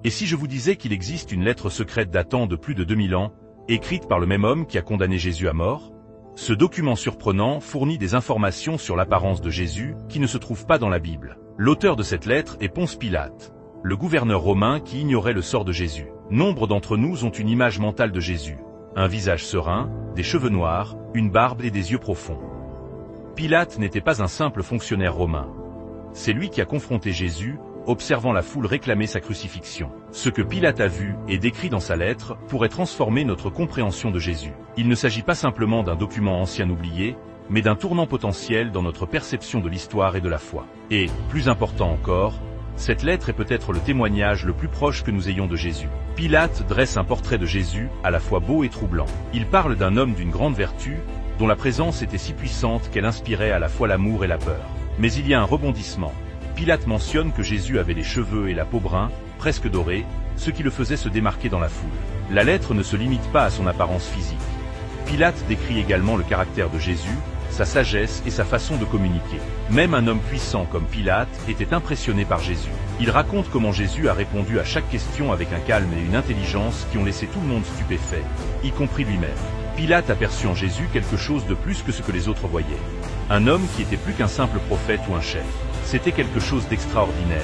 Et si je vous disais qu'il existe une lettre secrète datant de plus de 2000 ans, écrite par le même homme qui a condamné Jésus à mort? Ce document surprenant fournit des informations sur l'apparence de Jésus qui ne se trouvent pas dans la Bible. L'auteur de cette lettre est Ponce Pilate, le gouverneur romain qui ignorait le sort de Jésus. Nombre d'entre nous ont une image mentale de Jésus. Un visage serein, des cheveux noirs, une barbe et des yeux profonds. Pilate n'était pas un simple fonctionnaire romain. C'est lui qui a confronté Jésus, observant la foule réclamer sa crucifixion. Ce que Pilate a vu et décrit dans sa lettre pourrait transformer notre compréhension de Jésus. Il ne s'agit pas simplement d'un document ancien oublié, mais d'un tournant potentiel dans notre perception de l'histoire et de la foi. Et, plus important encore, cette lettre est peut-être le témoignage le plus proche que nous ayons de Jésus. Pilate dresse un portrait de Jésus, à la fois beau et troublant. Il parle d'un homme d'une grande vertu, dont la présence était si puissante qu'elle inspirait à la fois l'amour et la peur. Mais il y a un rebondissement. Pilate mentionne que Jésus avait les cheveux et la peau brun, presque dorés, ce qui le faisait se démarquer dans la foule. La lettre ne se limite pas à son apparence physique. Pilate décrit également le caractère de Jésus, sa sagesse et sa façon de communiquer. Même un homme puissant comme Pilate était impressionné par Jésus. Il raconte comment Jésus a répondu à chaque question avec un calme et une intelligence qui ont laissé tout le monde stupéfait, y compris lui-même. Pilate aperçut en Jésus quelque chose de plus que ce que les autres voyaient. Un homme qui était plus qu'un simple prophète ou un chef. C'était quelque chose d'extraordinaire,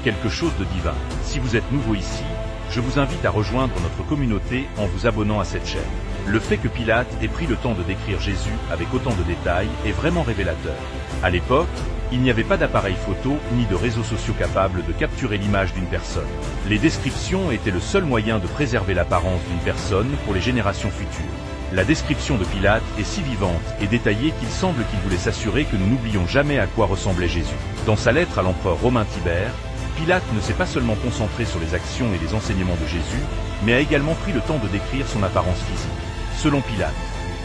quelque chose de divin. Si vous êtes nouveau ici, je vous invite à rejoindre notre communauté en vous abonnant à cette chaîne. Le fait que Pilate ait pris le temps de décrire Jésus avec autant de détails est vraiment révélateur. À l'époque, il n'y avait pas d'appareil photo ni de réseaux sociaux capables de capturer l'image d'une personne. Les descriptions étaient le seul moyen de préserver l'apparence d'une personne pour les générations futures. La description de Pilate est si vivante et détaillée qu'il semble qu'il voulait s'assurer que nous n'oublions jamais à quoi ressemblait Jésus. Dans sa lettre à l'empereur romain Tibère, Pilate ne s'est pas seulement concentré sur les actions et les enseignements de Jésus, mais a également pris le temps de décrire son apparence physique. Selon Pilate,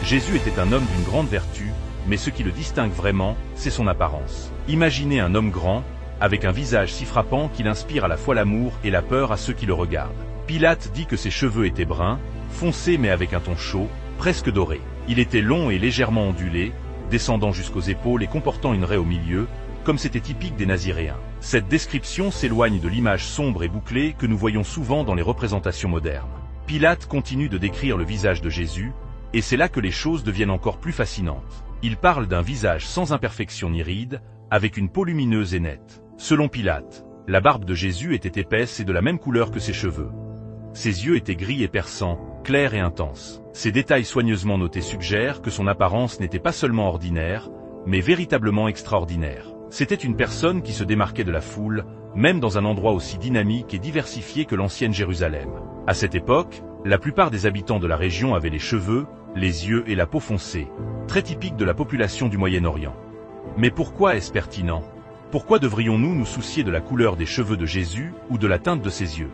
Jésus était un homme d'une grande vertu, mais ce qui le distingue vraiment, c'est son apparence. Imaginez un homme grand, avec un visage si frappant qu'il inspire à la fois l'amour et la peur à ceux qui le regardent. Pilate dit que ses cheveux étaient bruns, foncés mais avec un ton chaud, presque doré. Il était long et légèrement ondulé, descendant jusqu'aux épaules et comportant une raie au milieu, comme c'était typique des Naziréens. Cette description s'éloigne de l'image sombre et bouclée que nous voyons souvent dans les représentations modernes. Pilate continue de décrire le visage de Jésus, et c'est là que les choses deviennent encore plus fascinantes. Il parle d'un visage sans imperfection ni ride, avec une peau lumineuse et nette. Selon Pilate, la barbe de Jésus était épaisse et de la même couleur que ses cheveux. Ses yeux étaient gris et perçants, clairs et intenses. Ces détails soigneusement notés suggèrent que son apparence n'était pas seulement ordinaire, mais véritablement extraordinaire. C'était une personne qui se démarquait de la foule, même dans un endroit aussi dynamique et diversifié que l'ancienne Jérusalem. À cette époque, la plupart des habitants de la région avaient les cheveux, les yeux et la peau foncée, très typiques de la population du Moyen-Orient. Mais pourquoi est-ce pertinent? Pourquoi devrions-nous nous soucier de la couleur des cheveux de Jésus ou de la teinte de ses yeux?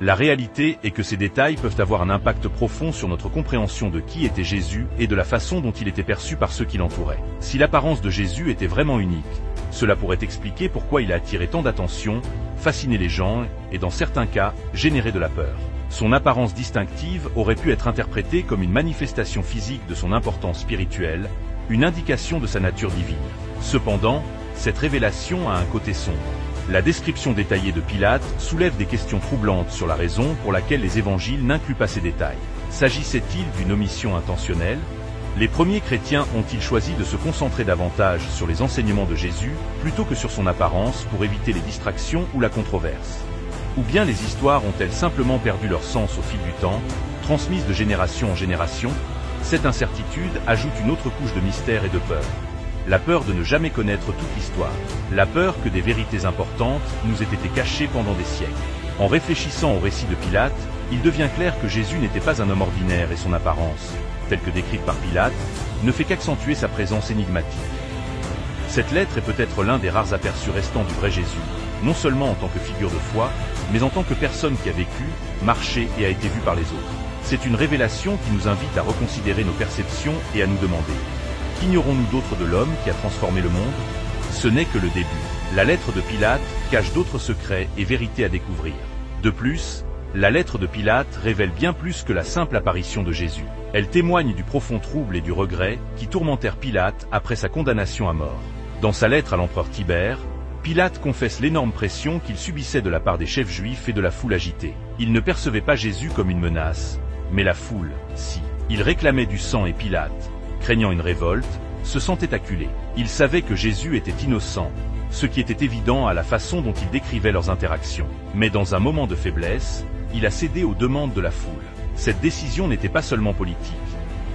La réalité est que ces détails peuvent avoir un impact profond sur notre compréhension de qui était Jésus et de la façon dont il était perçu par ceux qui l'entouraient. Si l'apparence de Jésus était vraiment unique, cela pourrait expliquer pourquoi il a attiré tant d'attention, fasciné les gens et, dans certains cas, généré de la peur. Son apparence distinctive aurait pu être interprétée comme une manifestation physique de son importance spirituelle, une indication de sa nature divine. Cependant, cette révélation a un côté sombre. La description détaillée de Pilate soulève des questions troublantes sur la raison pour laquelle les évangiles n'incluent pas ces détails. S'agissait-il d'une omission intentionnelle? Les premiers chrétiens ont-ils choisi de se concentrer davantage sur les enseignements de Jésus plutôt que sur son apparence pour éviter les distractions ou la controverse? Ou bien les histoires ont-elles simplement perdu leur sens au fil du temps, transmises de génération en génération? Cette incertitude ajoute une autre couche de mystère et de peur. La peur de ne jamais connaître toute l'histoire. La peur que des vérités importantes nous aient été cachées pendant des siècles. En réfléchissant au récit de Pilate, il devient clair que Jésus n'était pas un homme ordinaire et son apparence, telle que décrite par Pilate, ne fait qu'accentuer sa présence énigmatique. Cette lettre est peut-être l'un des rares aperçus restants du vrai Jésus, non seulement en tant que figure de foi, mais en tant que personne qui a vécu, marché et a été vue par les autres. C'est une révélation qui nous invite à reconsidérer nos perceptions et à nous demander: qu'ignorons-nous d'autre de l'homme qui a transformé le monde? Ce n'est que le début. La lettre de Pilate cache d'autres secrets et vérités à découvrir. De plus, la lettre de Pilate révèle bien plus que la simple apparition de Jésus. Elle témoigne du profond trouble et du regret qui tourmentèrent Pilate après sa condamnation à mort. Dans sa lettre à l'empereur Tibère, Pilate confesse l'énorme pression qu'il subissait de la part des chefs juifs et de la foule agitée. Il ne percevait pas Jésus comme une menace, mais la foule, si. Il réclamait du sang et Pilate, craignant une révolte, se sentait acculé. Il savait que Jésus était innocent, ce qui était évident à la façon dont il décrivait leurs interactions. Mais dans un moment de faiblesse, il a cédé aux demandes de la foule. Cette décision n'était pas seulement politique.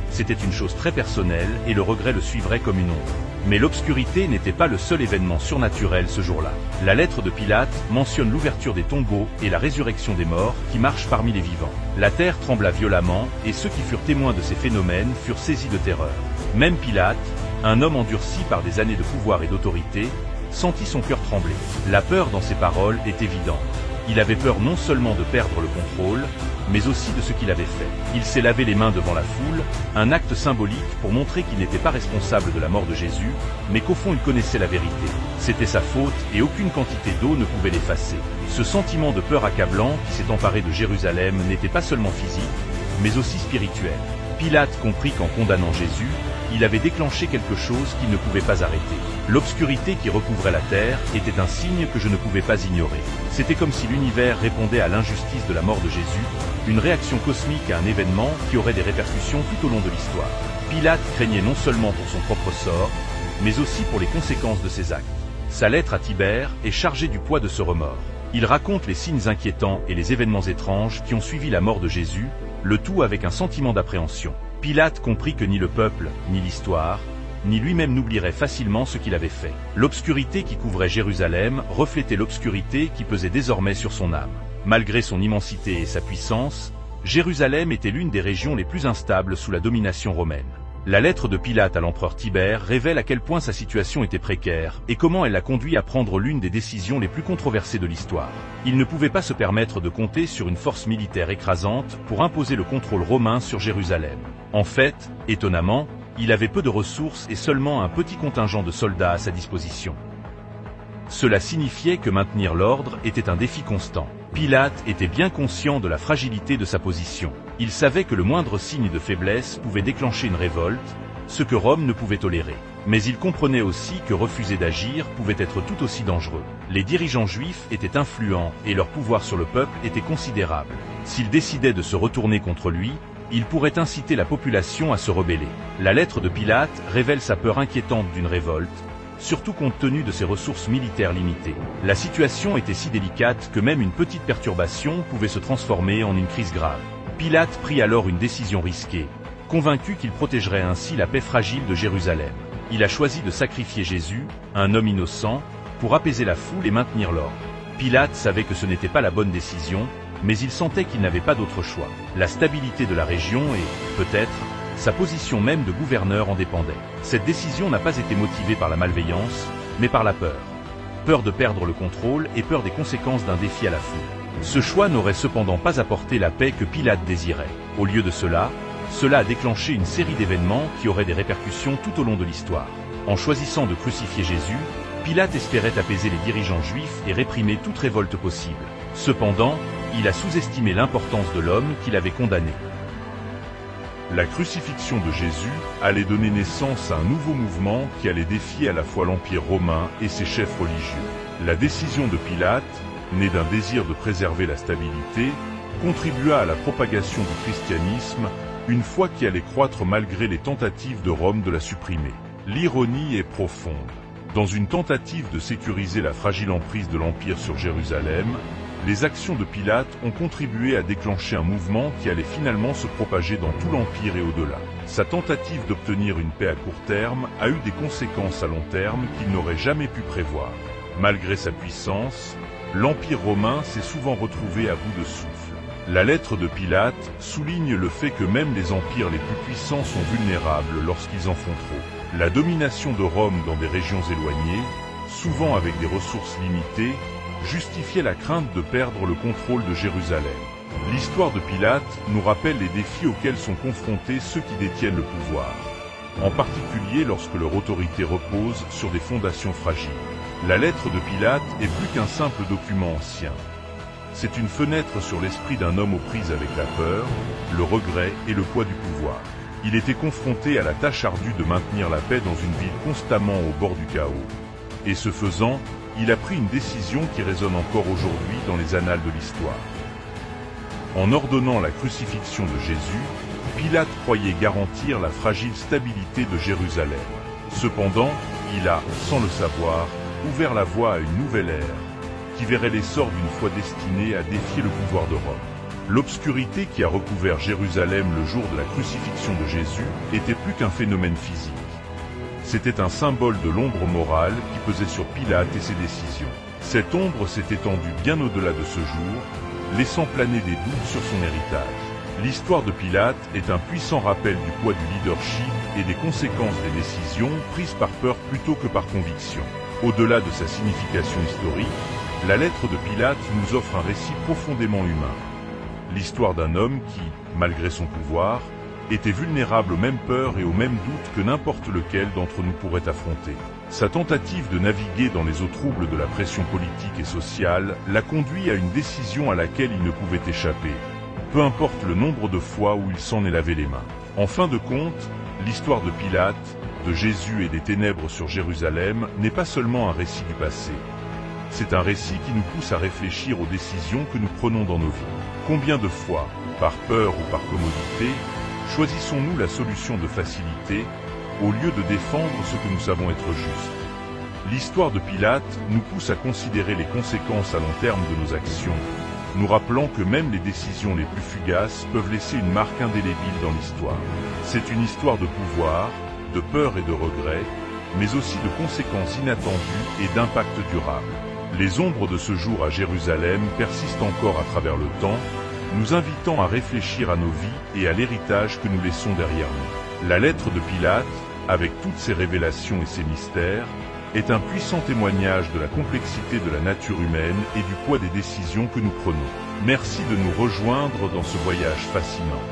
C'était une chose très personnelle et le regret le suivrait comme une ombre. Mais l'obscurité n'était pas le seul événement surnaturel ce jour-là. La lettre de Pilate mentionne l'ouverture des tombeaux et la résurrection des morts qui marchent parmi les vivants. La terre trembla violemment et ceux qui furent témoins de ces phénomènes furent saisis de terreur. Même Pilate, un homme endurci par des années de pouvoir et d'autorité, sentit son cœur trembler. La peur dans ses paroles est évidente. Il avait peur non seulement de perdre le contrôle, mais aussi de ce qu'il avait fait. Il s'est lavé les mains devant la foule, un acte symbolique pour montrer qu'il n'était pas responsable de la mort de Jésus, mais qu'au fond il connaissait la vérité. C'était sa faute et aucune quantité d'eau ne pouvait l'effacer. Ce sentiment de peur accablant qui s'est emparé de Jérusalem n'était pas seulement physique, mais aussi spirituel. Pilate comprit qu'en condamnant Jésus, il avait déclenché quelque chose qu'il ne pouvait pas arrêter. L'obscurité qui recouvrait la terre était un signe que je ne pouvais pas ignorer. C'était comme si l'univers répondait à l'injustice de la mort de Jésus, une réaction cosmique à un événement qui aurait des répercussions tout au long de l'histoire. Pilate craignait non seulement pour son propre sort, mais aussi pour les conséquences de ses actes. Sa lettre à Tibère est chargée du poids de ce remords. Il raconte les signes inquiétants et les événements étranges qui ont suivi la mort de Jésus, le tout avec un sentiment d'appréhension. Pilate comprit que ni le peuple, ni l'histoire, ni lui-même n'oublierait facilement ce qu'il avait fait. L'obscurité qui couvrait Jérusalem reflétait l'obscurité qui pesait désormais sur son âme. Malgré son immensité et sa puissance, Jérusalem était l'une des régions les plus instables sous la domination romaine. La lettre de Pilate à l'empereur Tibère révèle à quel point sa situation était précaire et comment elle l'a conduit à prendre l'une des décisions les plus controversées de l'histoire. Il ne pouvait pas se permettre de compter sur une force militaire écrasante pour imposer le contrôle romain sur Jérusalem. En fait, étonnamment, il avait peu de ressources et seulement un petit contingent de soldats à sa disposition. Cela signifiait que maintenir l'ordre était un défi constant. Pilate était bien conscient de la fragilité de sa position. Il savait que le moindre signe de faiblesse pouvait déclencher une révolte, ce que Rome ne pouvait tolérer. Mais il comprenait aussi que refuser d'agir pouvait être tout aussi dangereux. Les dirigeants juifs étaient influents et leur pouvoir sur le peuple était considérable. S'ils décidaient de se retourner contre lui, il pourrait inciter la population à se rebeller. La lettre de Pilate révèle sa peur inquiétante d'une révolte, surtout compte tenu de ses ressources militaires limitées. La situation était si délicate que même une petite perturbation pouvait se transformer en une crise grave. Pilate prit alors une décision risquée, convaincu qu'il protégerait ainsi la paix fragile de Jérusalem. Il a choisi de sacrifier Jésus, un homme innocent, pour apaiser la foule et maintenir l'ordre. Pilate savait que ce n'était pas la bonne décision, mais il sentait qu'il n'avait pas d'autre choix. La stabilité de la région et, peut-être, sa position même de gouverneur en dépendait. Cette décision n'a pas été motivée par la malveillance, mais par la peur. Peur de perdre le contrôle et peur des conséquences d'un défi à la foule. Ce choix n'aurait cependant pas apporté la paix que Pilate désirait. Au lieu de cela a déclenché une série d'événements qui auraient des répercussions tout au long de l'histoire. En choisissant de crucifier Jésus, Pilate espérait apaiser les dirigeants juifs et réprimer toute révolte possible. Cependant, il a sous-estimé l'importance de l'homme qu'il avait condamné. La crucifixion de Jésus allait donner naissance à un nouveau mouvement qui allait défier à la fois l'Empire romain et ses chefs religieux. La décision de Pilate, née d'un désir de préserver la stabilité, contribua à la propagation du christianisme, une foi qui allait croître malgré les tentatives de Rome de la supprimer. L'ironie est profonde. Dans une tentative de sécuriser la fragile emprise de l'Empire sur Jérusalem, les actions de Pilate ont contribué à déclencher un mouvement qui allait finalement se propager dans tout l'Empire et au-delà. Sa tentative d'obtenir une paix à court terme a eu des conséquences à long terme qu'il n'aurait jamais pu prévoir. Malgré sa puissance, l'Empire romain s'est souvent retrouvé à bout de souffle. La lettre de Pilate souligne le fait que même les empires les plus puissants sont vulnérables lorsqu'ils en font trop. La domination de Rome dans des régions éloignées, souvent avec des ressources limitées, justifiait la crainte de perdre le contrôle de Jérusalem. L'histoire de Pilate nous rappelle les défis auxquels sont confrontés ceux qui détiennent le pouvoir, en particulier lorsque leur autorité repose sur des fondations fragiles. La lettre de Pilate est plus qu'un simple document ancien. C'est une fenêtre sur l'esprit d'un homme aux prises avec la peur, le regret et le poids du pouvoir. Il était confronté à la tâche ardue de maintenir la paix dans une ville constamment au bord du chaos. Et ce faisant, il a pris une décision qui résonne encore aujourd'hui dans les annales de l'histoire. En ordonnant la crucifixion de Jésus, Pilate croyait garantir la fragile stabilité de Jérusalem. Cependant, il a, sans le savoir, ouvert la voie à une nouvelle ère, qui verrait l'essor d'une foi destinée à défier le pouvoir de Rome. L'obscurité qui a recouvert Jérusalem le jour de la crucifixion de Jésus était plus qu'un phénomène physique. C'était un symbole de l'ombre morale qui pesait sur Pilate et ses décisions. Cette ombre s'est étendue bien au-delà de ce jour, laissant planer des doutes sur son héritage. L'histoire de Pilate est un puissant rappel du poids du leadership et des conséquences des décisions prises par peur plutôt que par conviction. Au-delà de sa signification historique, la lettre de Pilate nous offre un récit profondément humain. L'histoire d'un homme qui, malgré son pouvoir, était vulnérable aux mêmes peurs et aux mêmes doutes que n'importe lequel d'entre nous pourrait affronter. Sa tentative de naviguer dans les eaux troubles de la pression politique et sociale l'a conduit à une décision à laquelle il ne pouvait échapper, peu importe le nombre de fois où il s'en est lavé les mains. En fin de compte, l'histoire de Pilate, de Jésus et des ténèbres sur Jérusalem n'est pas seulement un récit du passé. C'est un récit qui nous pousse à réfléchir aux décisions que nous prenons dans nos vies. Combien de fois, par peur ou par commodité, choisissons-nous la solution de facilité au lieu de défendre ce que nous savons être juste? L'histoire de Pilate nous pousse à considérer les conséquences à long terme de nos actions, nous rappelant que même les décisions les plus fugaces peuvent laisser une marque indélébile dans l'histoire. C'est une histoire de pouvoir, de peur et de regret, mais aussi de conséquences inattendues et d'impact durable. Les ombres de ce jour à Jérusalem persistent encore à travers le temps, nous invitant à réfléchir à nos vies et à l'héritage que nous laissons derrière nous. La lettre de Pilate, avec toutes ses révélations et ses mystères, est un puissant témoignage de la complexité de la nature humaine et du poids des décisions que nous prenons. Merci de nous rejoindre dans ce voyage fascinant.